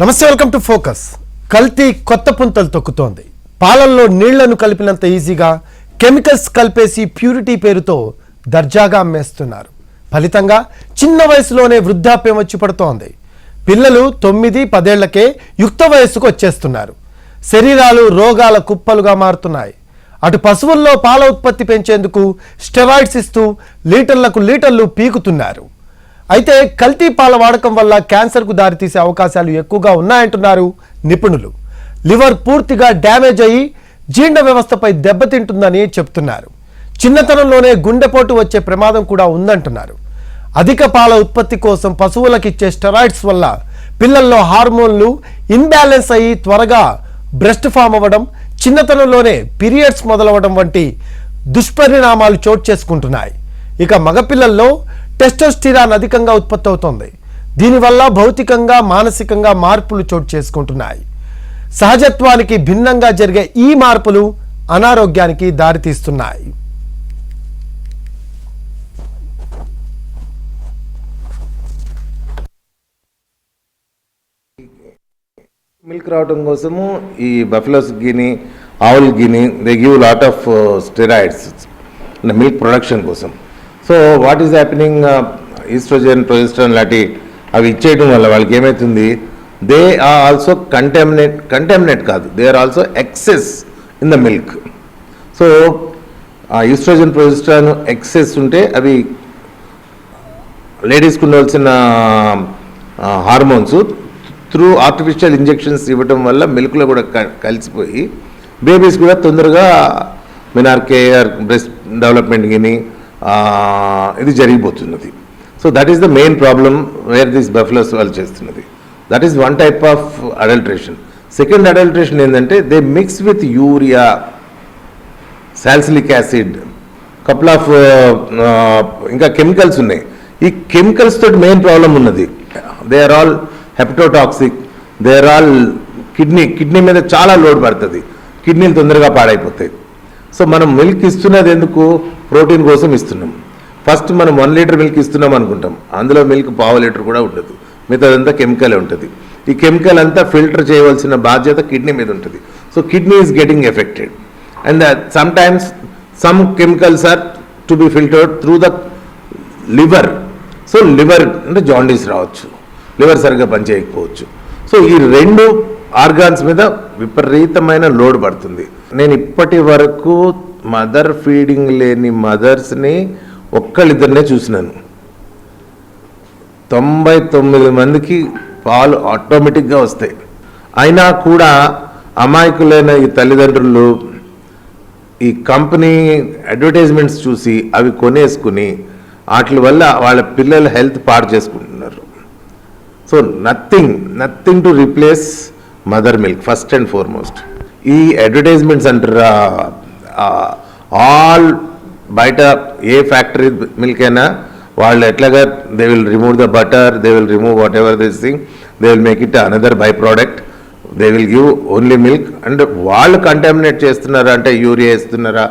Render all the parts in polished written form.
నమస్తే, welcome to focus. కల్తీ కొత్త పుంతలు తొక్కుతోంది. పాలల్లో నీళ్లను కలిపినంత ఈజీగా కెమికల్స్ కలిపేసి ప్యూరిటీ పేరుతో దర్జాగా అమ్మేస్తున్నారు. ఫలితంగా చిన్న వయసులోనే వృద్ధాప్యం వచ్చి పడుతోంది. పిల్లలు 9-10 ఏళ్లకే యుక్త వయస్సుకు వచ్చేస్తున్నారు. శరీరాలు రోగాల కుప్పలుగా మారుతున్నాయి. అటు పశువుల్లో పాల ఉత్పత్తి పెంచేందుకు స్టెరాయిడ్స్ ఇస్తూ లీటర్లకు లీటర్లు పీకుతున్నారు. అయితే కల్తీ పాల వాడకం వల్ల క్యాన్సర్కు దారితీసే అవకాశాలు ఎక్కువగా ఉన్నాయంటున్నారు నిపుణులు. లివర్ పూర్తిగా డ్యామేజ్ అయ్యి జీర్ణ వ్యవస్థపై దెబ్బతింటుందని చెప్తున్నారు. చిన్నతనంలోనే గుండెపోటు వచ్చే ప్రమాదం కూడా ఉందంటున్నారు. అధిక పాల ఉత్పత్తి కోసం పశువులకిచ్చే స్టెరాయిడ్స్ వల్ల పిల్లల్లో హార్మోన్లు ఇన్బ్యాలెన్స్ అయ్యి త్వరగా బ్రెస్ట్ ఫామ్ అవ్వడం, చిన్నతనంలోనే పీరియడ్స్ మొదలవడం వంటి దుష్పరిణామాలు చోటు చేసుకుంటున్నాయి. ఇక మగపిల్లల్లో టెస్టోస్టిరాన్ అధికంగా ఉత్పత్తి అవుతోంది. దీనివల్ల భౌతికంగా మానసికంగా మార్పులు చోటు చేసుకుంటున్నాయి. సహజత్వానికి భిన్నంగా జరిగే ఈ మార్పులు అనారోగ్యానికి దారితీస్తున్నాయి. మిల్క్ రావడం కోసము ఈ బఫెలోస్ గిని, ఆవుల్ గిని, they give lot of steroids milk production కోసం. So what is happening, estrogen, progesterone లాంటి అవి ఇచ్చేయడం వల్ల వాళ్ళకి ఏమవుతుంది, దే ఆర్ ఆల్సో కంటామినేట్ కాదు, they are also excess in the milk. So estrogen, progesterone excess ఉంటే అవి లేడీస్కి ఉండవలసిన హార్మోన్స్ త్రూ ఆర్టిఫిషియల్ ఇంజెక్షన్స్ ఇవ్వడం వల్ల మిల్క్లో కూడా కలిసిపోయి బేబీస్ కూడా తొందరగా మెనార్కే బ్రెస్ట్ డెవలప్మెంట్ గిని ఇది జరిగిపోతున్నది. So that is the main problem where this buffaloes వాళ్ళు చేస్తున్నది. That is one type of adulteration. Second adulteration ఏంటంటే they mix with urea, salicylic acid, couple of ఇంకా కెమికల్స్ ఉన్నాయి. ఈ కెమికల్స్ తోటి మెయిన్ ప్రాబ్లం ఉన్నది. They are all hepatotoxic, they are all kidney మీద చాలా లోడ్ పడుతుంది, కిడ్నీలు తొందరగా పాడైపోతాయి. సో మనం మిల్క్ ఇస్తున్నది ఎందుకు, ప్రోటీన్ కోసం ఇస్తున్నాం. ఫస్ట్ మనం 1 లీటర్ మిల్క్ ఇస్తున్నాం అనుకుంటాం, అందులో మిల్క్ 1/2 లీటర్ కూడా ఉండదు, మిగతాదంతా కెమికల్ ఉంటుంది. ఈ కెమికల్ అంతా ఫిల్టర్ చేయవలసిన బాధ్యత కిడ్నీ మీద ఉంటుంది. So kidney is getting affected and sometimes some chemicals are to be filtered through the liver. So liver అంటే జాండీస్ రావచ్చు, లివర్ సరిగ్గా పనిచేయకపోవచ్చు. సో ఈ 2 ఆర్గాన్స్ మీద విపరీతమైన లోడ్ పడుతుంది. నేను ఇప్పటి వరకు మదర్ ఫీడింగ్ లేని మదర్స్ని ఒక్కళ్ళిద్దరినే చూసినాను. 99 మందికి పాలు ఆటోమేటిక్గా వస్తాయి. అయినా కూడా అమాయకులైన ఈ తల్లిదండ్రులు ఈ కంపెనీ అడ్వర్టైజ్మెంట్స్ చూసి అవి కొనేసుకుని వాటి వల్ల వాళ్ళ పిల్లల హెల్త్ పాడు చేసుకుంటున్నారు. So nothing to replace mother milk first and foremost. ఈ అడ్వర్టైజ్మెంట్స్ అంటారా, ఆల్ బయట ఏ ఫ్యాక్టరీ మిల్క్ అయినా వాళ్ళు ఎట్లాగా they will remove the butter, they will remove what ever this thing, they will make it another by product, they will give only milk. And వాళ్ళు contaminate చేస్తున్నారా అంటే urea ఇస్తున్నారా,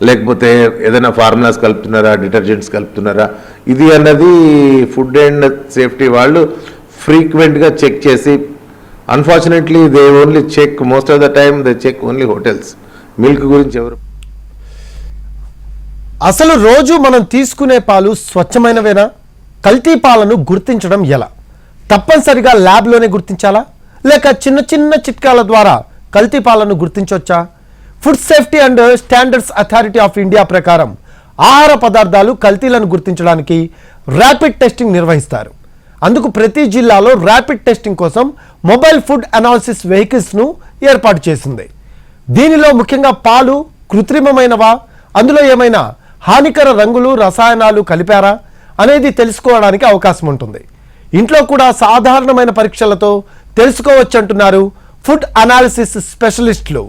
లేకపోతే ఏదైనా ఫార్ములాస్ కలుపుతున్నారా, డిటర్జెంట్స్ కలుపుతున్నారా, ఇది అన్నది ఫుడ్ అండ్ సేఫ్టీ వాళ్ళు ఫ్రీక్వెంట్గా చెక్ చేసి, unfortunately they only check, most of the time they check only hotels. Milk గురించి ఎవరు అసలు రోజు మనం తీసుకునే పాలు స్వచ్ఛమైనవేనా? కల్తీ పాలను గుర్తించడం ఎలా? తప్పనిసరిగా ల్యాబ్లోనే గుర్తించాలా, లేక చిన్న చిన్న చిట్కాల ద్వారా కల్తీ పాలను గుర్తించవచ్చా? Food safety and standards authority of India ప్రకారం ఆహార పదార్థాలు కల్తీలను గుర్తించడానికి ర్యాపిడ్ టెస్టింగ్ నిర్వహిస్తారు. అందుకు ప్రతి జిల్లాలో ర్యాపిడ్ టెస్టింగ్ కోసం మొబైల్ ఫుడ్ అనాలిసిస్ వెహికల్స్ను ఏర్పాటు చేసింది. దీనిలో ముఖ్యంగా పాలు కృత్రిమమైనవా, అందులో ఏమైనా హానికర రంగులు, రసాయనాలు కలిపారా అనేది తెలుసుకోవడానికి అవకాశం ఉంటుంది. ఇంట్లో కూడా సాధారణమైన పరీక్షలతో తెలుసుకోవచ్చంటున్నారు ఫుడ్ అనాలిసిస్ స్పెషలిస్టులు.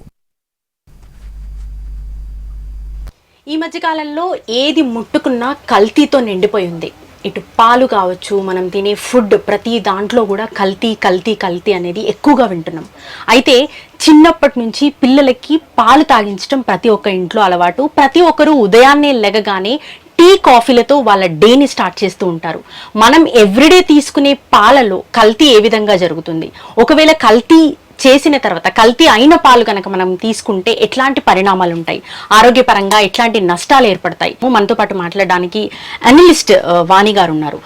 ఈ మధ్యకాలంలో ఏది ముట్టుకున్నా కల్తీతో నిండిపోయింది. ఇటు పాలు కావచ్చు, మనం తినే ఫుడ్ ప్రతి దాంట్లో కూడా కల్తీ కల్తీ కల్తీ అనేది ఎక్కువగా వింటున్నాం. అయితే చిన్నప్పటి నుంచి పిల్లలకి పాలు తాగించడం ప్రతి ఒక్క ఇంట్లో అలవాటు. ప్రతి ఒక్కరూ ఉదయాన్నే లెగగానే టీ టీ కాఫీలతో వాళ్ళ డేని స్టార్ట్ చేస్తూ ఉంటారు. మనం ఎవ్రీడే తీసుకునే పాలలో కల్తీ ఏ విధంగా జరుగుతుంది, ఒకవేళ కల్తీ చేసిన తర్వాత కల్తీ అయిన పాలు కనుక మనం తీసుకుంటే ఎట్లాంటి పరిణామాలు ఉంటాయి, ఆరోగ్యపరంగా ఎట్లాంటి నష్టాలు ఏర్పడతాయి. మనతో పాటు మాట్లాడడానికి అనలిస్ట్ వాణి గారు ఉన్నారు.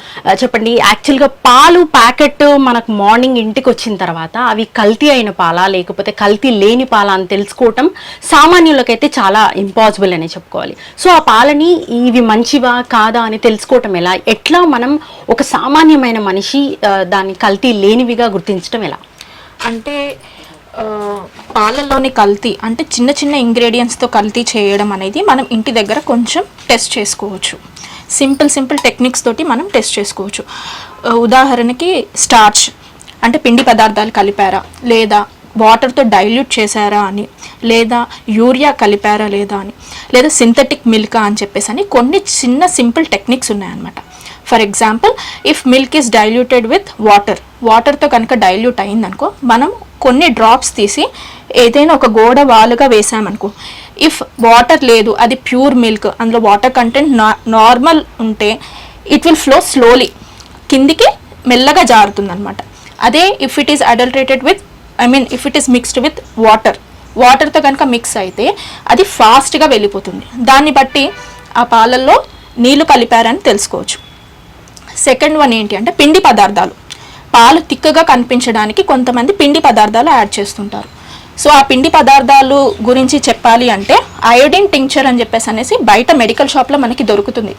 చెప్పండి, యాక్చువల్గా పాలు ప్యాకెట్ మనకు మార్నింగ్ ఇంటికి వచ్చిన తర్వాత అవి కల్తీ అయిన పాలా లేకపోతే కల్తీ లేని పాలా అని తెలుసుకోవటం సామాన్యులకైతే చాలా ఇంపాసిబుల్ అనే చెప్పుకోవాలి. సో ఆ పాలని ఇవి మంచివా కాదా అని తెలుసుకోవటం ఎలా, ఎట్లా మనం ఒక సామాన్యమైన మనిషి దాన్ని కల్తీ లేనివిగా గుర్తించడం ఎలా? అంటే పాలల్లోని కల్తీ అంటే చిన్న చిన్న ఇంగ్రీడియంట్స్తో కల్తీ చేయడం అనేది మనం ఇంటి దగ్గర కొంచెం టెస్ట్ చేసుకోవచ్చు. సింపుల్ టెక్నిక్స్ తోటి మనం టెస్ట్ చేసుకోవచ్చు. ఉదాహరణకి స్టార్చ్ అంటే పిండి పదార్థాలు కలిపారా లేదా, వాటర్తో డైల్యూట్ చేశారా అని, లేదా యూరియా కలిపారా లేదా అని, లేదా సింథటిక్ మిల్కా అని చెప్పేసి అని కొన్ని చిన్న సింపుల్ టెక్నిక్స్ ఉన్నాయన్నమాట. For example, if milk is diluted with వాటర్తో కనుక డైల్యూట్ అయిందనుకో, మనం కొన్ని డ్రాప్స్ తీసి ఏదైనా ఒక గోడ వాలుగా వేసామనుకో, ఇఫ్ వాటర్ లేదు అది ప్యూర్ మిల్క్, అందులో వాటర్ కంటెంట్ నార్మల్ ఉంటే ఇట్ విల్ ఫ్లో స్లోలీ, కిందికి మెల్లగా జారుతుంది అనమాట. అదే if it is adulterated with if it is mixed with వాటర్తో కనుక మిక్స్ అయితే అది ఫాస్ట్గా వెళ్ళిపోతుంది. దాన్ని బట్టి ఆ పాలల్లో నీళ్లు కలిపారని తెలుసుకోవచ్చు. సెకండ్ వన్ ఏంటి అంటే పిండి పదార్థాలు. పాలు తిక్కగా కనిపించడానికి కొంతమంది పిండి పదార్థాలు యాడ్ చేస్తుంటారు. సో ఆ పిండి పదార్థాలు గురించి చెప్పాలి అంటే అయోడిన్ టింక్చర్ అని చెప్పేసి అనేసి బయట మెడికల్ షాప్లో మనకి దొరుకుతుంది.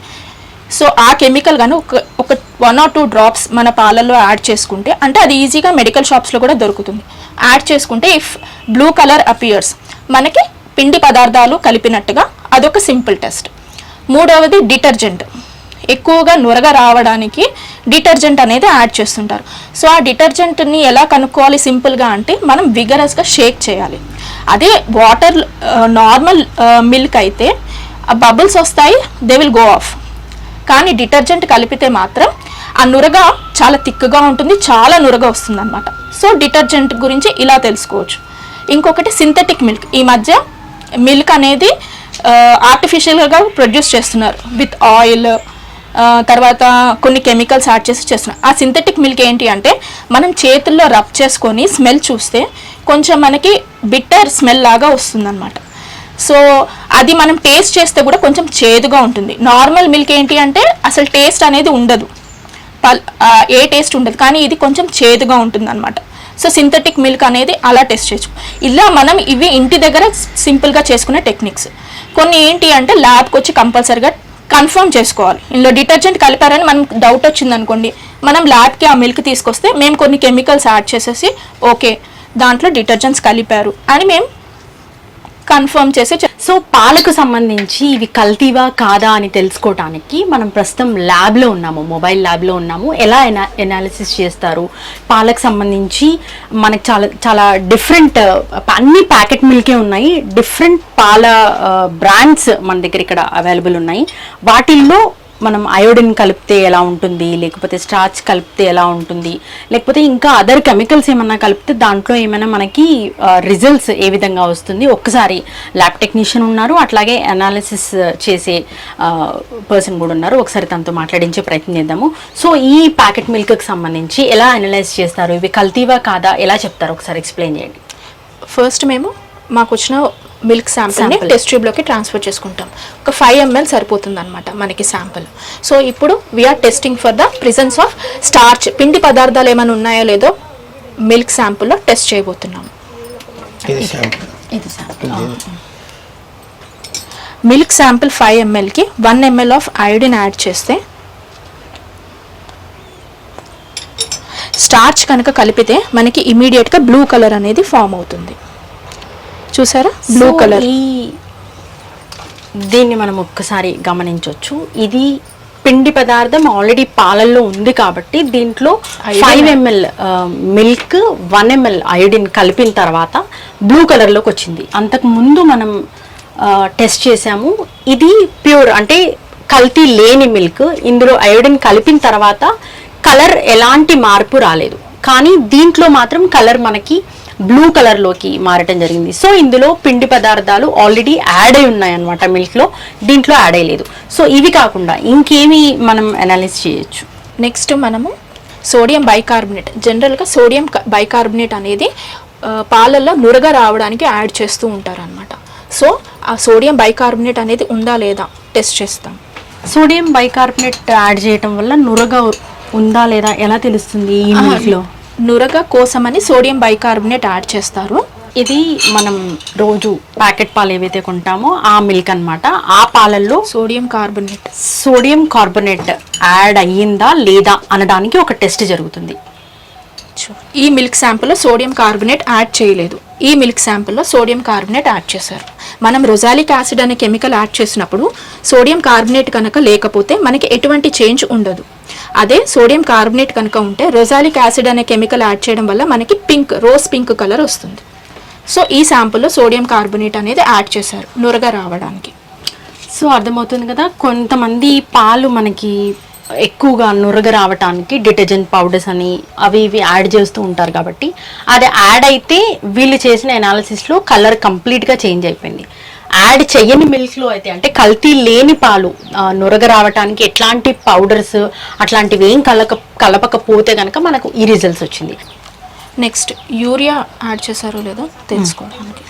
సో ఆ కెమికల్ కానీ ఒక 1 or 2 డ్రాప్స్ మన పాలల్లో యాడ్ చేసుకుంటే, అంటే అది ఈజీగా మెడికల్ షాప్స్లో కూడా దొరుకుతుంది, యాడ్ చేసుకుంటే ఇఫ్ బ్లూ కలర్ అపియర్స్ మనకి పిండి పదార్థాలు కలిపినట్టుగా, అదొక సింపుల్ టెస్ట్. మూడవది డిటర్జెంట్. ఎక్కువగా నురగ రావడానికి డిటర్జెంట్ అనేది యాడ్ చేస్తుంటారు. సో ఆ డిటర్జెంట్ని ఎలా కనుక్కోవాలి సింపుల్గా అంటే మనం విగరస్గా షేక్ చేయాలి. అదే వాటర్ నార్మల్ మిల్క్ అయితే ఆ బబుల్స్ వస్తాయి, దే విల్ గో ఆఫ్. కానీ డిటర్జెంట్ కలిపితే మాత్రం ఆ నురగ చాలా థిక్గా ఉంటుంది, చాలా నురగ వస్తుంది అనమాట. సో డిటర్జెంట్ గురించి ఇలా తెలుసుకోవచ్చు. ఇంకొకటి సింథటిక్ మిల్క్. ఈ మధ్య మిల్క్ అనేది ఆర్టిఫిషియల్గా ప్రొడ్యూస్ చేస్తున్నారు విత్ ఆయిల్, తర్వాత కొన్ని కెమికల్స్ యాడ్ చేసి చేస్తున్నాం. ఆ సింథటిక్ మిల్క్ ఏంటి అంటే మనం చేతుల్లో రబ్ చేసుకొని స్మెల్ చూస్తే కొంచెం మనకి బిట్టర్ స్మెల్ లాగా వస్తుందన్నమాట. సో అది మనం టేస్ట్ చేస్తే కూడా కొంచెం చేదుగా ఉంటుంది. నార్మల్ మిల్క్ ఏంటి అంటే అసలు టేస్ట్ అనేది ఉండదు, ఏ టేస్ట్ ఉండదు, కానీ ఇది కొంచెం చేదుగా ఉంటుంది అనమాట. సో సింథటిక్ మిల్క్ అనేది అలా టెస్ట్ చేయొచ్చు. ఇలా మనం ఇవి ఇంటి దగ్గర సింపుల్గా చేసుకునే టెక్నిక్స్. కొన్ని ఏంటి అంటే ల్యాబ్కి వచ్చి కంపల్సరీగా కన్ఫర్మ్ చేసుకోవాలి. ఇందులో డిటర్జెంట్ కలిపారని మనం డౌట్ వచ్చింది అనుకోండి, మనం ల్యాబ్కి ఆ మిల్క్ తీసుకొస్తే మేము కొన్ని కెమికల్స్ యాడ్ చేసేసి ఓకే దాంట్లో డిటర్జెంట్స్ కలిపారు అని మేము కన్ఫర్మ్ చేసి. సో పాలకు సంబంధించి ఇవి కల్తీవా కాదా అని తెలుసుకోవటానికి మనం ప్రస్తుతం ల్యాబ్లో ఉన్నాము, మొబైల్ ల్యాబ్లో ఉన్నాము. ఎలా ఎనాలిసిస్ చేస్తారు పాలకు సంబంధించి మనకు చాలా చాలా డిఫరెంట్, అన్ని ప్యాకెట్ మిల్కే ఉన్నాయి, డిఫరెంట్ పాల బ్రాండ్స్ మన దగ్గర ఇక్కడ అవైలబుల్ ఉన్నాయి. వాటిల్లో మనం అయోడిన్ కలిపితే ఎలా ఉంటుంది, లేకపోతే స్టార్చ్ కలిపితే ఎలా ఉంటుంది, లేకపోతే ఇంకా అదర్ కెమికల్స్ ఏమన్నా కలిపితే దాంట్లో ఏమైనా మనకి రిజల్ట్స్ ఏ విధంగా వస్తుంది. ఒక్కసారి ల్యాబ్ టెక్నీషియన్ ఉన్నారు, అట్లాగే అనాలిసిస్ చేసే పర్సన్ కూడా ఉన్నారు. ఒకసారి తనతో మాట్లాడించే ప్రయత్నం చేద్దాము. సో ఈ ప్యాకెట్ మిల్క్కి సంబంధించి ఎలా అనలైజ్ చేస్తారు, ఇవి కల్తీవా కాదా ఎలా చెప్తారు, ఒకసారి ఎక్స్ప్లెయిన్ చేయండి. ఫస్ట్ మేము మాకు వచ్చిన మిల్క్ శాంపిల్ని టెస్ట్ ట్యూబ్లోకి ట్రాన్స్ఫర్ చేసుకుంటాం. ఒక 5 ml సరిపోతుంది అనమాట మనకి శాంపిల్. సో ఇప్పుడు we are testing for the presence of starch, పిండి పదార్థాలు ఏమైనా ఉన్నాయో లేదో మిల్క్ శాంపిల్లో టెస్ట్ చేయబోతున్నాము. మిల్క్ శాంపిల్ 5 mlకి 1 ml ఆఫ్ అయోడిన్ యాడ్ చేస్తే, స్టార్చ్ కనుక కలిపితే మనకి ఇమీడియట్గా బ్లూ కలర్ అనేది ఫామ్ అవుతుంది. చూసారా బ్లూ కలర్. దీన్ని మనం ఒక్కసారి గమనించవచ్చు. ఇది పిండి పదార్థం ఆల్రెడీ పాలల్లో ఉంది కాబట్టి దీంట్లో 5 ml మిల్క్ 1 ml అయోడిన్ కలిపిన తర్వాత బ్లూ కలర్లోకి వచ్చింది. అంతకు ముందు మనం టెస్ట్ చేసాము, ఇది ప్యూర్ అంటే కల్తీ లేని మిల్క్. ఇందులో అయోడిన్ కలిపిన తర్వాత కలర్ ఎలాంటి మార్పు రాలేదు. కానీ దీంట్లో మాత్రం కలర్ మనకి బ్లూ కలర్లోకి మారటం జరిగింది. సో ఇందులో పిండి పదార్థాలు ఆల్రెడీ యాడ్ అయి ఉన్నాయి అనమాట మిల్క్లో, దీంట్లో యాడ్ అయ్యలేదు. సో ఇవి కాకుండా ఇంకేమి మనం అనాలిసిస్ చేయొచ్చు? నెక్స్ట్ మనము సోడియం బైకార్బోనేట్. జనరల్గా సోడియం బైకార్బోనేట్ అనేది పాలల్లో నురగ రావడానికి యాడ్ చేస్తూ ఉంటారు అనమాట. సో ఆ సోడియం బైకార్బోనేట్ అనేది ఉందా లేదా టెస్ట్ చేస్తాం. సోడియం బైకార్బోనేట్ యాడ్ చేయటం వల్ల నురగ ఉందా లేదా ఎలా తెలుస్తుంది ఈ మిల్క్లో? నురగ కోసమని సోడియం బైకార్బోనేట్ యాడ్ చేస్తారు. ఇది మనం రోజు ప్యాకెట్ పాలు ఏవైతే కొంటామో ఆ మిల్క్ అన్నమాట. ఆ పాలల్లో సోడియం కార్బోనేట్ యాడ్ అయ్యిందా లేదా అనడానికి ఒక టెస్ట్ జరుగుతుంది. ఈ మిల్క్ శాంపుల్లో సోడియం కార్బోనేట్ యాడ్ చేయలేదు, ఈ మిల్క్ శాంపుల్లో సోడియం కార్బోనేట్ యాడ్ చేశారు. మనం రొజాలిక్ యాసిడ్ అనే కెమికల్ యాడ్ చేసినప్పుడు సోడియం కార్బోనేట్ కనుక లేకపోతే మనకి ఎటువంటి చేంజ్ ఉండదు. అదే సోడియం కార్బోనేట్ కనుక ఉంటే రొజాలిక్ యాసిడ్ అనే కెమికల్ యాడ్ చేయడం వల్ల మనకి రోజ్ పింక్ కలర్ వస్తుంది. సో ఈ శాంపుల్లో సోడియం కార్బోనేట్ అనేది యాడ్ చేశారు నురగ రావడానికి. సో అర్థమవుతుంది కదా, కొంతమంది పాలు మనకి ఎక్కువగా నురగ రావటానికి డిటర్జెంట్ పౌడర్స్ అని అవి ఇవి యాడ్ చేస్తూ ఉంటారు. కాబట్టి అది యాడ్ అయితే వీళ్ళు చేసిన అనాలిసిస్లో కలర్ కంప్లీట్గా చేంజ్ అయిపోయింది. యాడ్ చెయ్యని మిల్క్లో అయితే, అంటే కల్తీ లేని పాలు నురగ రావటానికి ఎట్లాంటి పౌడర్స్ అట్లాంటివి ఏం కలపకపోతే కనుక మనకు ఈ రిజల్ట్స్ వచ్చింది. నెక్స్ట్ యూరియా యాడ్ చేశారో లేదో తెలుసుకోవడానికి.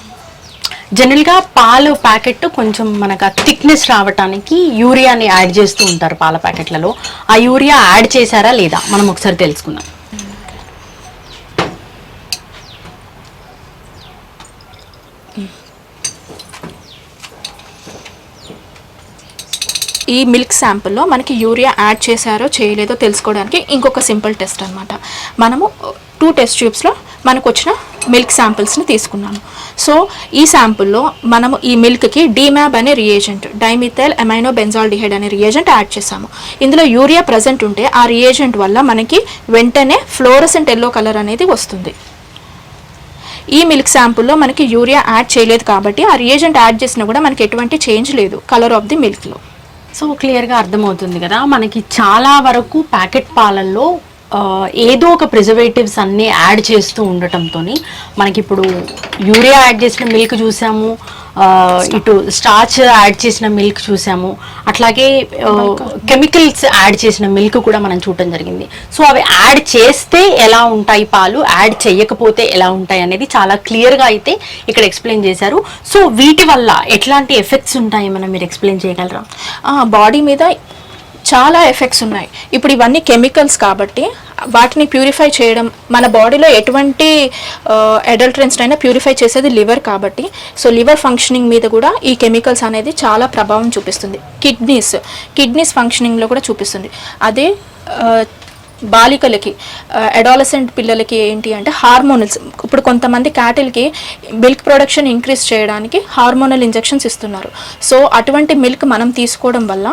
జనరల్గా పాలు ప్యాకెట్ కొంచెం మనకు థిక్నెస్ రావటానికి యూరియాని యాడ్ చేస్తూ ఉంటారు పాల ప్యాకెట్లలో. ఆ యూరియా యాడ్ చేశారా లేదా మనం ఒకసారి తెలుసుకుందాం. ఈ మిల్క్ శాంపుల్లో మనకి యూరియా యాడ్ చేశారో చేయలేదో తెలుసుకోవడానికి ఇంకొక సింపుల్ టెస్ట్ అనమాట. మనము 2 టెస్ట్ ట్యూబ్స్లో మనకు వచ్చిన మిల్క్ శాంపిల్స్ని తీసుకున్నాము. సో ఈ శాంపుల్లో మనము ఈ మిల్క్కి డీమ్యాబ్ అనే రియేజెంట్, డైమిథైల్ అమైనో బెంజాల్డిహైడ్ అనే రియేజెంట్ యాడ్ చేసాము. ఇందులో యూరియా ప్రజెంట్ ఉంటే ఆ రియేజెంట్ వల్ల మనకి వెంటనే ఫ్లోరసెంట్ ఎల్లో కలర్ అనేది వస్తుంది. ఈ మిల్క్ శాంపుల్లో మనకి యూరియా యాడ్ చేయలేదు కాబట్టి ఆ రియేజెంట్ యాడ్ చేసినా కూడా మనకి ఎటువంటి చేంజ్ లేదు కలర్ ఆఫ్ ది మిల్క్లో. సో క్లియర్గా అర్థమవుతుంది కదా, మనకి చాలా వరకు ప్యాకెట్ పాలల్లో ఏదో ఒక ప్రిజర్వేటివ్స్ అన్నీ యాడ్ చేస్తూ ఉండటంతో మనకి ఇప్పుడు యూరియా యాడ్ చేసిన మిల్క్ చూసాము, ఇటు స్టార్చ్ యాడ్ చేసిన మిల్క్ చూసాము, అట్లాగే కెమికల్స్ యాడ్ చేసిన మిల్క్ కూడా మనం చూడటం జరిగింది. సో అవి యాడ్ చేస్తే ఎలా ఉంటాయి పాలు, యాడ్ చేయకపోతే ఎలా ఉంటాయి అనేది చాలా క్లియర్గా అయితే ఇక్కడ ఎక్స్ప్లెయిన్ చేశారు. సో వీటి వల్ల ఎట్లాంటి ఎఫెక్ట్స్ ఉంటాయి మనం మీరు ఎక్స్ప్లెయిన్ చేయగలరా? బాడీ మీద చాలా ఎఫెక్ట్స్ ఉన్నాయి. ఇప్పుడు ఇవన్నీ కెమికల్స్ కాబట్టి వాటిని ప్యూరిఫై చేయడం, మన బాడీలో ఎటువంటి అడల్టరెన్స్ అయినా ప్యూరిఫై చేసేది లివర్ కాబట్టి, సో లివర్ ఫంక్షనింగ్ మీద కూడా ఈ కెమికల్స్ అనేది చాలా ప్రభావం చూపిస్తుంది. కిడ్నీస్ ఫంక్షనింగ్లో కూడా చూపిస్తుంది. అదే బాలికలకి, అడాలసెంట్ పిల్లలకి ఏంటి అంటే హార్మోనల్స్. ఇప్పుడు కొంతమంది క్యాటిల్కి మిల్క్ ప్రొడక్షన్ ఇంక్రీజ్ చేయడానికి హార్మోనల్ ఇంజెక్షన్స్ ఇస్తున్నారు. సో అటువంటి మిల్క్ మనం తీసుకోవడం వల్ల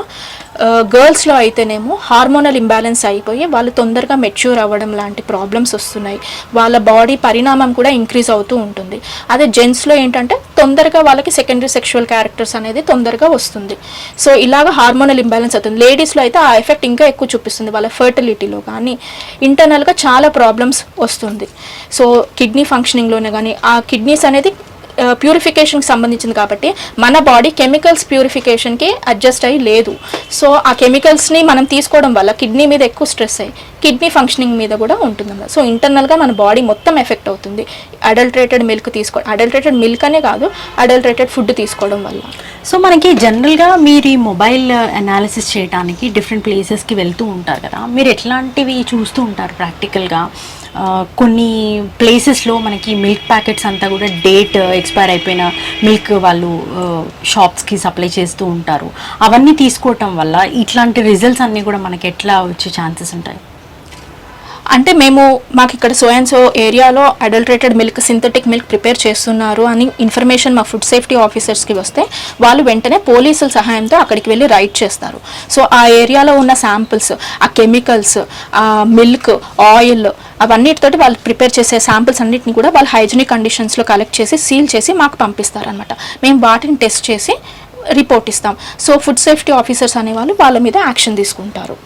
గర్ల్స్లో అయితేనేమో హార్మోనల్ ఇంబ్యాలెన్స్ అయిపోయి వాళ్ళు తొందరగా మెచ్యూర్ అవ్వడం లాంటి ప్రాబ్లమ్స్ వస్తున్నాయి. వాళ్ళ బాడీ పరిణామం కూడా ఇంక్రీజ్ అవుతూ ఉంటుంది. అదే జెంట్స్లో ఏంటంటే తొందరగా వాళ్ళకి సెకండరీ సెక్షువల్ క్యారెక్టర్స్ అనేది తొందరగా వస్తుంది. సో ఇలాగ హార్మోనల్ ఇంబ్యాలెన్స్ అవుతుంది. లేడీస్లో అయితే ఆ ఎఫెక్ట్ ఇంకా ఎక్కువ చూపిస్తుంది. వాళ్ళ ఫర్టిలిటీలో కానీ ఇంటర్నల్గా చాలా ప్రాబ్లమ్స్ వస్తుంది. సో కిడ్నీ ఫంక్షనింగ్లోనే కానీ ఆ కిడ్నీస్ అనేది ప్యూరిఫికేషన్కి సంబంధించింది కాబట్టి మన బాడీ కెమికల్స్ ప్యూరిఫికేషన్కి అడ్జస్ట్ అయ్యి లేదు. సో ఆ కెమికల్స్ని మనం తీసుకోవడం వల్ల కిడ్నీ మీద ఎక్కువ స్ట్రెస్ అయ్యి కిడ్నీ ఫంక్షనింగ్ మీద కూడా ఉంటుందన్నమాట. సో ఇంటర్నల్గా మన బాడీ మొత్తం ఎఫెక్ట్ అవుతుంది అడల్టరేటెడ్ మిల్క్ అనే కాదు, అడల్టరేటెడ్ ఫుడ్ తీసుకోవడం వల్ల. సో మనకి జనరల్గా మీరు ఈ మొబైల్ అనాలిసిస్ చేయడానికి డిఫరెంట్ ప్లేసెస్కి వెళ్తూ ఉంటారు కదా, మీరు ఎట్లాంటివి చూస్తూ ఉంటారు ప్రాక్టికల్గా? కొన్ని ప్లేసెస్లో మనకి మిల్క్ ప్యాకెట్స్ అంతా కూడా డేట్ ఎక్స్పైర్ అయిపోయిన మిల్క్ వాళ్ళు షాప్స్కి సప్లై చేస్తూ ఉంటారు. అవన్నీ తీసుకోవటం వల్ల ఇట్లాంటి రిజల్ట్స్ అన్నీ కూడా మనకి ఎట్లా వచ్చే ఛాన్సెస్ ఉంటాయి? అంటే మాకు ఇక్కడ సో అండ్ సో ఏరియాలో adulterated milk, synthetic milk prepare చేస్తున్నారు అని ఇన్ఫర్మేషన్ మా ఫుడ్ సేఫ్టీ ఆఫీసర్స్కి వస్తే వాళ్ళు వెంటనే పోలీసుల సహాయంతో అక్కడికి వెళ్ళి రైడ్ చేస్తారు. సో ఆ ఏరియాలో ఉన్న శాంపిల్స్, ఆ కెమికల్స్, ఆ మిల్క్, ఆయిల్, అవన్నిటితోటి వాళ్ళు ప్రిపేర్ చేసే శాంపిల్స్ అన్నిటిని కూడా వాళ్ళు హైజీనిక్ కండిషన్స్లో కలెక్ట్ చేసి సీల్ చేసి మాకు పంపిస్తారనమాట. మేము వాటిని టెస్ట్ చేసి రిపోర్ట్ ఇస్తాం. సో ఫుడ్ సేఫ్టీ ఆఫీసర్స్ అనేవాళ్ళు వాళ్ళ మీద యాక్షన్ తీసుకుంటారు.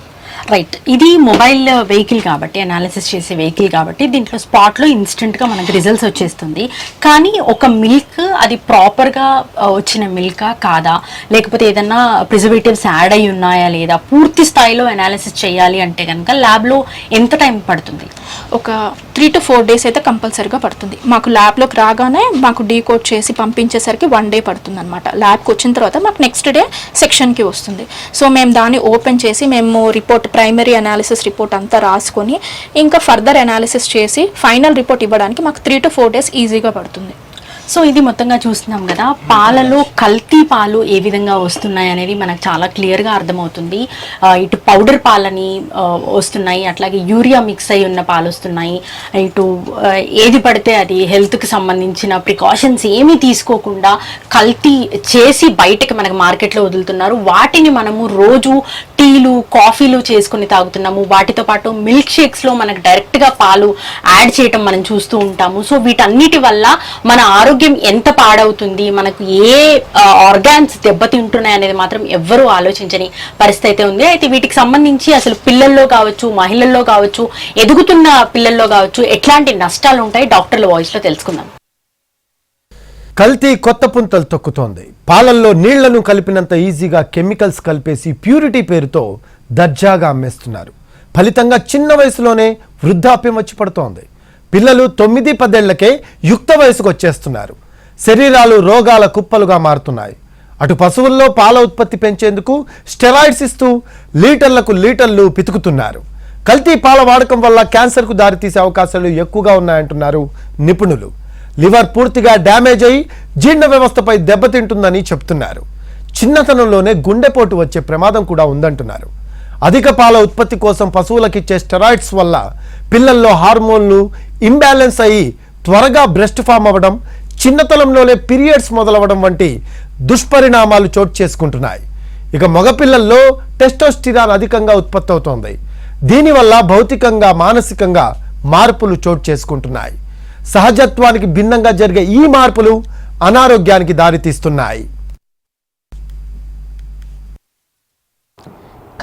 రైట్, ఇది మొబైల్ వెహికల్ కాబట్టి, అనాలిసిస్ చేసే వెహికల్ కాబట్టి దీంట్లో స్పాట్లో ఇన్స్టెంట్గా మనకి రిజల్ట్స్ వచ్చేస్తుంది. కానీ ఒక మిల్క్ అది ప్రాపర్గా వచ్చిన మిల్కా కాదా, లేకపోతే ఏదన్నా ప్రిజర్వేటివ్స్ యాడ్ అయి ఉన్నాయా లేదా, పూర్తి స్థాయిలో అనాలిసిస్ చేయాలి అంటే కనుక ల్యాబ్లో ఎంత టైం పడుతుంది? ఒక 3 to 4 days అయితే కంపల్సరీగా పడుతుంది. మాకు ల్యాబ్లోకి రాగానే మాకు డీకోడ్ చేసి పంపించేసరికి 1 day పడుతుంది అనమాట. ల్యాబ్కి వచ్చిన తర్వాత మాకు నెక్స్ట్ డే సెక్షన్కి వస్తుంది. సో మేము దాన్ని ఓపెన్ చేసి మేము రిపోర్ట్, ప్రైమరీ అనాలిసిస్ రిపోర్ట్ అంతా రాసుకొని ఇంకా ఫర్దర్ అనాలిసిస్ చేసి ఫైనల్ రిపోర్ట్ ఇవ్వడానికి మాకు 3 to 4 days ఈజీగా పడుతుంది. సో ఇది మొత్తంగా చూస్తున్నాం కదా, పాలలో కల్తీ పాలు ఏ విధంగా వస్తున్నాయి అనేది మనకు చాలా క్లియర్గా అర్థమవుతుంది. ఇటు పౌడర్ పాలని వస్తున్నాయి, అట్లాగే యూరియా మిక్స్ అయి ఉన్న పాలు వస్తున్నాయి. ఇటు ఏది పడితే అది హెల్త్కి సంబంధించిన ప్రికాషన్స్ ఏమీ తీసుకోకుండా కల్తీ చేసి బయటకి మనకు మార్కెట్లో వదులుతున్నారు. వాటిని మనము రోజు టీలు, కాఫీలు చేసుకుని తాగుతున్నాము. వాటితో పాటు మిల్క్ షేక్స్లో మనకు డైరెక్ట్గా పాలు యాడ్ చేయటం మనం చూస్తూ ఉంటాము. సో వీటన్నిటి వల్ల మన ఆరోగ్యం ఎంత పాడవుతుంది, మనకు ఏ ఆర్గాన్స్ దెబ్బతింటున్నాయి అనేది మాత్రం ఎవ్వరూ ఆలోచించని పరిస్థితి అయితే ఉంది. అయితే వీటికి సంబంధించి అసలు పిల్లల్లో కావచ్చు, మహిళల్లో కావచ్చు, ఎదుగుతున్న పిల్లల్లో కావచ్చు ఎట్లాంటి నష్టాలు ఉంటాయి డాక్టర్ల వాయిస్లో తెలుసుకుందాం. కల్తీ కొత్త పుంతలు తొక్కుతోంది. పాలల్లో నీళ్లను కలిపినంత ఈజీగా కెమికల్స్ కలిపేసి ప్యూరిటీ పేరుతో దర్జాగా అమ్మేస్తున్నారు. ఫలితంగా చిన్న వయసులోనే వృద్ధాప్యం వచ్చి పడుతోంది. పిల్లలు 9-10 ఏళ్లకే యుక్త వయసుకు వచ్చేస్తున్నారు. శరీరాలు రోగాల కుప్పలుగా మారుతున్నాయి. అటు పశువుల్లో పాల ఉత్పత్తి పెంచేందుకు స్టెరాయిడ్స్ ఇస్తూ లీటర్లు పితుకుతున్నారు. కల్తీ పాల వాడకం వల్ల క్యాన్సర్కు దారితీసే అవకాశాలు ఎక్కువగా ఉన్నాయంటున్నారు నిపుణులు. లివర్ పూర్తిగా డ్యామేజ్ అయి జీర్ణ వ్యవస్థపై దెబ్బతింటుందని చెప్తున్నారు. చిన్నతనంలోనే గుండెపోటు వచ్చే ప్రమాదం కూడా ఉందంటున్నారు. అధిక పాల ఉత్పత్తి కోసం పశువులకిచ్చే స్టెరాయిడ్స్ వల్ల పిల్లల్లో హార్మోన్లు ఇంబ్యాలెన్స్ అయ్యి త్వరగా బ్రెస్ట్ ఫామ్ అవ్వడం, చిన్నతనంలోనే పీరియడ్స్ మొదలవ్వడం వంటి దుష్పరిణామాలు చోటు చేసుకుంటున్నాయి. ఇక మగపిల్లల్లో టెస్టోస్టిరాన్ అధికంగా ఉత్పత్తి అవుతోంది. దీనివల్ల భౌతికంగా, మానసికంగా మార్పులు చోటు చేసుకుంటున్నాయి. సహజత్వానికి భిన్నంగా జరిగే ఈ మార్పులు అనారోగ్యానికి దారితీస్తున్నాయి.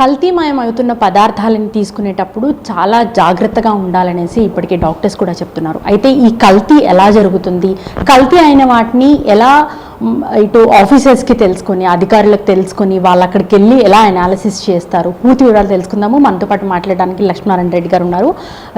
కల్తీమయం అవుతున్న పదార్థాలను తీసుకునేటప్పుడు చాలా జాగ్రత్తగా ఉండాలనేసి ఇప్పటికే డాక్టర్స్ కూడా చెప్తున్నారు. అయితే ఈ కల్తీ ఎలా జరుగుతుంది, కల్తీ అయిన వాటిని ఎలా ఇటు ఆఫీసర్స్కి తెలుసుకొని, అధికారులకు తెలుసుకొని వాళ్ళు అక్కడికి వెళ్ళి ఎలా అనాలిసిస్ చేస్తారు, పూర్తి వివరాలు తెలుసుకుందాము. మనతో పాటు మాట్లాడడానికి లక్ష్మీనారాయణ రెడ్డి గారు ఉన్నారు.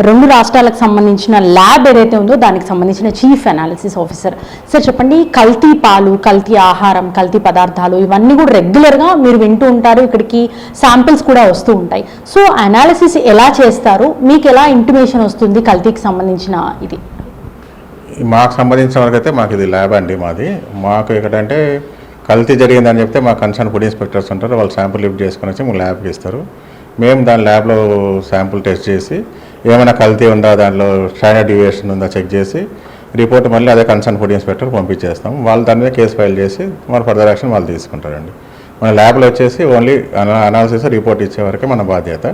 2 రాష్ట్రాలకు సంబంధించిన ల్యాబ్ ఏదైతే ఉందో దానికి సంబంధించిన చీఫ్ అనాలిసిస్ ఆఫీసర్. సార్ చెప్పండి, కల్తీ పాలు, కల్తీ ఆహారం, కల్తీ పదార్థాలు ఇవన్నీ కూడా రెగ్యులర్గా మీరు వింటూ ఉంటారు, ఇక్కడికి శాంపిల్స్ కూడా వస్తూ ఉంటాయి. సో అనాలిసిస్ ఎలా చేస్తారు, మీకు ఎలా ఇంటిమేషన్ వస్తుంది కల్తీకి సంబంధించిన ఇది? మాకు సంబంధించిన వరకు అయితే మాకు ఇది ల్యాబ్ అండి. మాకు ఎక్కడంటే కల్తీ జరిగిందని చెప్తే మా కన్సర్న్ ఫుడ్ ఇన్స్పెక్టర్స్ ఉంటారు, వాళ్ళు శాంపుల్ లిఫ్ట్ చేసుకొని వచ్చి మాకు ల్యాబ్కి ఇస్తారు. మేము దాని ల్యాబ్లో శాంపుల్ టెస్ట్ చేసి ఏమైనా కల్తీ ఉందా, దాంట్లో స్టాండర్డ్ డివియేషన్ ఉందా చెక్ చేసి రిపోర్ట్ మళ్ళీ అదే కన్సర్న్ ఫుడ్ ఇన్స్పెక్టర్ పంపించేస్తాం. వాళ్ళు దాని మీద కేసు ఫైల్ చేసి మన ఫర్దర్ యాక్షన్ వాళ్ళు తీసుకుంటారండి. మన ల్యాబ్లో వచ్చేసి ఓన్లీ అనాలిసిస్ రిపోర్ట్ ఇచ్చే వరకే మన బాధ్యత.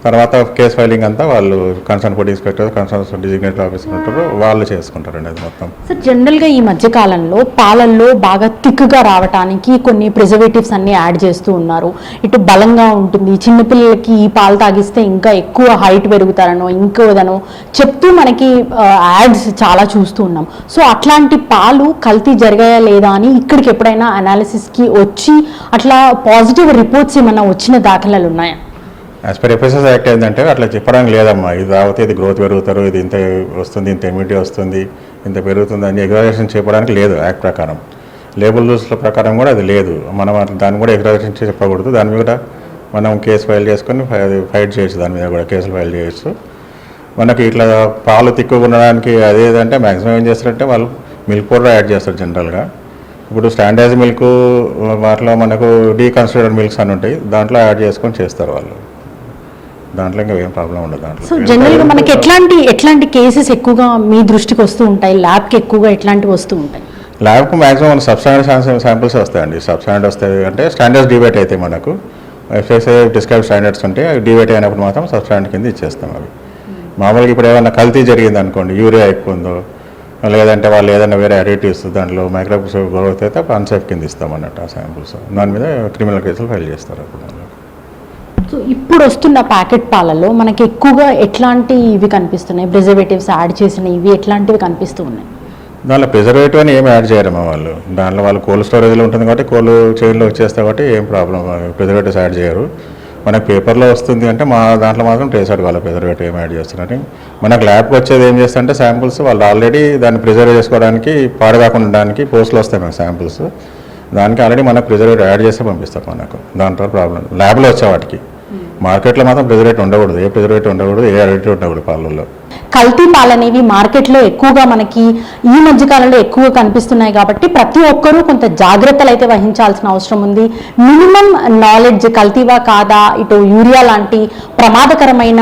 తర్వాత కేస్ ఫైలింగ్ అంతా వాళ్ళు concern food inspector, concern designated officer ఉంటారు, వాళ్ళు చేసుకుంటారండి అది మొత్తం. సార్ జనరల్గా ఈ మధ్యకాలంలో పాలల్లో బాగా థిక్గా రావడానికి కొన్ని ప్రిజర్వేటివ్స్ అన్ని యాడ్ చేస్తూ ఉన్నారు. ఇటు బలంగా ఉంటుంది, చిన్నపిల్లలకి ఈ పాలు తాగిస్తే ఇంకా ఎక్కువ హైట్ పెరుగుతారనో ఇంకోదనో చెప్తూ మనకి యాడ్స్ చాలా చూస్తూ ఉన్నాం. సో అట్లాంటి పాలు కల్తీ జరిగాయా లేదా అని ఇక్కడికి ఎప్పుడైనా అనాలిసిస్కి వచ్చి అట్లా పాజిటివ్ రిపోర్ట్స్ ఏమైనా వచ్చిన దాఖలాలు ఉన్నాయా? యాజ్ పర్ ఎఫ్ఎస్ఎస్ యాక్ట్ ఏంటంటే అట్లా చెప్పడానికి లేదమ్మా. ఇది తాగితే ఇది గ్రోత్ పెరుగుతారు, ఇది ఇంత వస్తుంది, ఇంత ఇమ్యూనిటీ వస్తుంది, ఇంత పెరుగుతుంది అని ఎగ్జాజరేషన్ చెప్పడానికి లేదు యాక్ట్ ప్రకారం. లేబుల్ రూల్స్ల ప్రకారం కూడా అది లేదు. మనం దాన్ని కూడా ఎగ్జాజరేషన్ చెప్పకూడదు. దాని మీద మనం కేసు ఫైల్ చేసుకొని ఫైట్ చేయొచ్చు, దాని మీద కూడా కేసులు ఫైల్ చేయొచ్చు. మనకి ఇట్లా పాలు తిక్కుగా ఉండడానికి అదేదంటే మ్యాక్సిమం ఏం చేస్తారంటే వాళ్ళు మిల్క్ పౌడర్ యాడ్ చేస్తారు జనరల్గా. ఇప్పుడు స్టాండర్డ్ మిల్క్ వాటిలో మనకు డీకన్సిడర్డ్ మిల్క్స్ అని ఉంటాయి, దాంట్లో యాడ్ చేసుకొని చేస్తారు వాళ్ళు. దాంట్లో ఇంకా ఏం ప్రాబ్లం ఉండదు దాంట్లో. సో జనరల్గా మనకి ఎట్లాంటి కేసెస్ ఎక్కువగా మీ దృష్టికి వస్తూ ఉంటాయి, ల్యాబ్కి ఎక్కువగా ఎట్లాంటివి వస్తూ ఉంటాయి? ల్యాబ్కు మ్యాక్సిమం మన సబ్స్టాండర్డ్ శాంపిల్స్ వస్తాయండి. సబ్స్టాండర్డ్ వస్తాయి అంటే స్టాండర్డ్స్ డివేట్ అయితే మనకు ఎఫ్ఎస్ఐ డిస్క్రైబ్ స్టాండర్డ్స్ ఉంటాయి, అవి డివేట్ అయినప్పుడు మాత్రం సబ్స్టాండర్డ్ కింద ఇచ్చేస్తాం. అవి మామూలుగా ఇప్పుడు ఏమైనా కల్తీ జరిగింది అనుకోండి, యూరియా ఎక్కువ ఉందో లేదంటే వాళ్ళు ఏదైనా వేరే అడిటివ్స్ దాంట్లో మైక్రోబ్స్ గ్రోత్ అయితే అన్సేఫ్ కింద ఇస్తాం అన్నట్టు ఆ శాంపిల్స్. దాని మీద క్రిమినల్ కేసులు ఫైల్ చేస్తారు అప్పుడు. సో ఇప్పుడు వస్తున్న ప్యాకెట్ పాలలో మనకి ఎక్కువగా ఎట్లాంటి ఇవి కనిపిస్తున్నాయి, ప్రిజర్వేటివ్స్ యాడ్ చేసిన ఇవి ఎట్లాంటివి కనిపిస్తూ ఉన్నాయి? దాంట్లో ప్రిజర్వేటివ్ అని ఏమి యాడ్ చేయరమ్మా వాళ్ళు. దాంట్లో వాళ్ళు కోల్డ్ స్టోరేజ్లో ఉంటుంది కాబట్టి కోల్డ్ చైన్లో వచ్చేస్తాయి కాబట్టి ఏం ప్రాబ్లం, ప్రిజర్వేటివ్స్ యాడ్ చేయరు. మనకు పేపర్లో వస్తుంది అంటే మా దాంట్లో మాత్రం ట్రేస్ అవుట్ వాళ్ళ ప్రిజర్వేటివ్ ఏం యాడ్ చేస్తున్నారని. మనకు ల్యాబ్కి వచ్చేది ఏం చేస్తారంటే శాంపుల్స్ వాళ్ళు ఆల్రెడీ దాన్ని ప్రిజర్వ్ చేసుకోవడానికి పాడు కాకుండా ఉండడానికి పోస్టులు వస్తాయి మనకు శాంపుల్స్, దానికి ఆల్రెడీ మనకు ప్రిజర్వేటివ్ యాడ్ చేస్తే పంపిస్తారు మనకు. దాంట్లో ప్రాబ్లం ల్యాబ్లో వచ్చే వాటికి. మార్కెట్లో మాత్రం ప్రిజర్వేటివ్ ఉండకూడదు, ఏ ప్రిజర్వేటివ్ ఉండకూడదు, ఏ అడిటివ్ ఉండకూడదు పాలల్లో. కల్తీ పాలు అనేవి మార్కెట్లో ఎక్కువగా మనకి ఈ మధ్య కాలంలో ఎక్కువ కనిపిస్తున్నాయి కాబట్టి ప్రతి ఒక్కరూ కొంత జాగ్రత్తలు అయితే వహించాల్సిన అవసరం ఉంది. మినిమం నాలెడ్జ్, కల్తీవా కాదా, ఇటు యూరియా లాంటి ప్రమాదకరమైన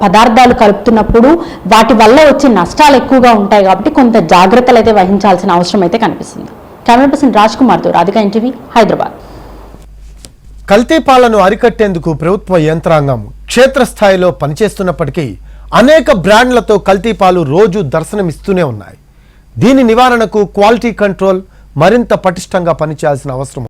పదార్థాలు కలుపుతున్నప్పుడు వాటి వల్ల వచ్చే నష్టాలు ఎక్కువగా ఉంటాయి కాబట్టి కొంత జాగ్రత్తలు అయితే వహించాల్సిన అవసరం అయితే కనిపిస్తుంది. కెమెరా పర్సన్ రాజ్ కుమార్తో రాధిక, ఎన్టీవీ, హైదరాబాద్. కల్తీ పాలను అరికట్టేందుకు ప్రభుత్వ యంత్రాంగం క్షేత్రస్థాయిలో పనిచేస్తున్నప్పటికీ అనేక బ్రాండ్లతో కల్తీ పాలు రోజు దర్శనమిస్తూనే ఉన్నాయి. దీని నివారణకు క్వాలిటీ కంట్రోల్ మరింత పటిష్టంగా పనిచేయాల్సిన అవసరం